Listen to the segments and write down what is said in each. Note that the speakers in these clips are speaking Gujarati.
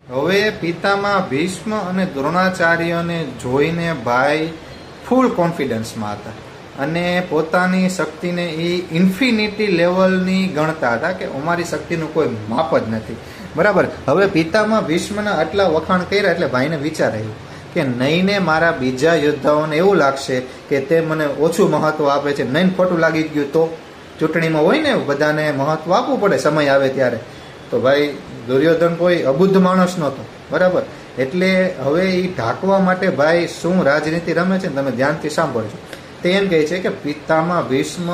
હવે પિતામાં ભીષ્મ અને દ્રોણાચાર્યને જોઈને ભાઈ ફૂલ કોન્ફિડન્સમાં હતા અને પોતાની શક્તિને એ ઇન્ફિનિટી લેવલની ગણતા હતા કે અમારી શક્તિનું કોઈ માપ જ નથી. બરાબર. હવે પિતામાં ભીષ્મના આટલા વખાણ કર્યા એટલે ભાઈને વિચાર આવ્યો કે નહીંને મારા બીજા યોદ્ધાઓને એવું લાગશે કે તે મને ઓછું મહત્વ આપે છે, નહીં ખોટું લાગી ગયું તો ચૂંટણીમાં હોય ને બધાને મહત્વ આપવું પડે સમય આવે ત્યારે. તો ભાઈ દુર્યોધન કોઈ અબુદ્ધ માણસ નહોતો. બરાબર. એટલે હવે એ ઢાંકવા માટે ભાઈ શું રાજનીતિ રમે છે તમે ધ્યાનથી સાંભળજો. તે એમ કહે છે કે પિતામાં ભીષ્મ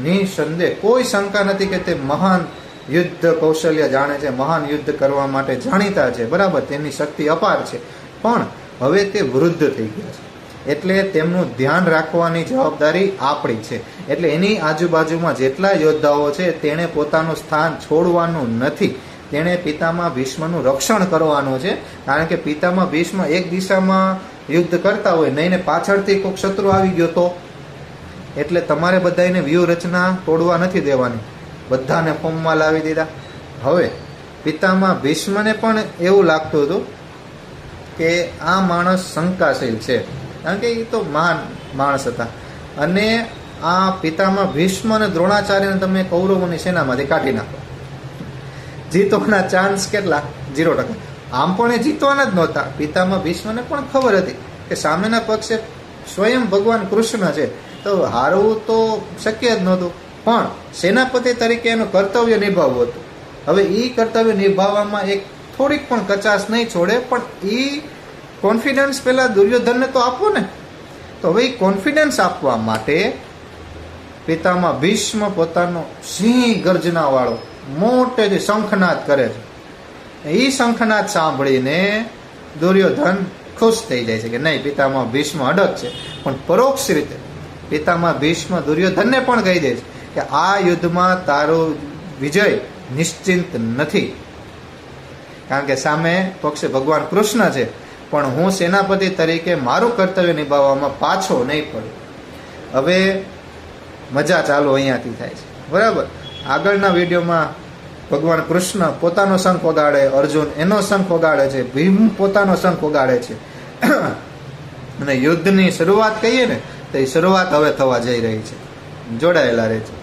નિસંદેહ કોઈ શંકા નથી કે તે મહાન યુદ્ધ કૌશલ્ય જાણે છે, મહાન યુદ્ધ કરવા માટે જાણીતા છે. બરાબર. તેની શક્તિ અપાર છે, પણ હવે તે વૃદ્ધ થઈ ગયા છે એટલે તેમનું ધ્યાન રાખવાની જવાબદારી આપણી છે. એટલે એની આજુબાજુમાં જેટલા યોદ્ધાઓ છે તેણે પોતાનું સ્થાન છોડવાનું નથી. તેણે પિતામાં ભીષ્મનું રક્ષણ કરવાનું છે. કારણ કે પિતામાં ભીષ્મ એક દિશામાં યુદ્ધ કરતા હોય નહીં ને પાછળથી કોઈક શત્રુ આવી ગયો તો, એટલે તમારે બધાને વ્યૂહરચના તોડવા નથી દેવાની, બધાને ફોર્મમાં લાવી દીધા. હવે પિતામાં ભીષ્મને પણ એવું લાગતું હતું કે આ માણસ શંકાશીલ છે, કારણ કે એ તો મહાન માણસ હતા. અને આ પિતામાં ભીષ્મ અને દ્રોણાચાર્યને તમે કૌરવોની સેનામાંથી કાઢી નાખો, જીતવાના ચાન્સ કેટલા? 0%. આમ પણ એ જીતવાના જ નહોતા. પિતામાં ભીષ્મને પણ ખબર હતી કે સામેના પક્ષે સ્વયં ભગવાન કૃષ્ણ છે, તો હારવું તો શક્ય જ નહોતું. પણ સેનાપતિ તરીકે એનું કર્તવ્ય નિભાવવું હતું. હવે એ કર્તવ્ય નિભાવવામાં એક થોડીક પણ કચાશ નહીં છોડે, પણ એ કોન્ફિડન્સ પેલા દુર્યોધનને તો આપવો ને. તો હવે એ કોન્ફિડન્સ આપવા માટે પિતામાં ભીષ્મ પોતાનો સિંહ ગર્જના વાળો મોટેથી શંખનાદ કરે છે. એ શંખનાદ સાંભળીને દુર્યોધન ખુશ થઈ જાય છે કે નહીં, પિતામાં ભીષ્મ અડગ છે. પણ પરોક્ષ રીતે પિતામાં ભીષ્મ દુર્યોધનને પણ કહી દે છે કે આ યુદ્ધમાં તારો વિજય નિશ્ચિંત નથી, કારણ કે સામે પક્ષે ભગવાન કૃષ્ણ છે. પણ હું સેનાપતિ તરીકે મારું કર્તવ્ય નિભાવવામાં પાછો નહીં પડું. હવે મજા ચાલુ અહીંયાથી થાય છે. બરાબર. આગળના વિડીયોમાં ભગવાન કૃષ્ણ પોતાનો શંખ વગાડે, અર્જુન એનો શંખ વગાડે છે, ભીમ પોતાનો શંખ વગાડે છે અને યુદ્ધની શરૂઆત કહીએ ને તો એ શરૂઆત હવે થવા જઈ રહી છે. જોડાયેલા રહેજો.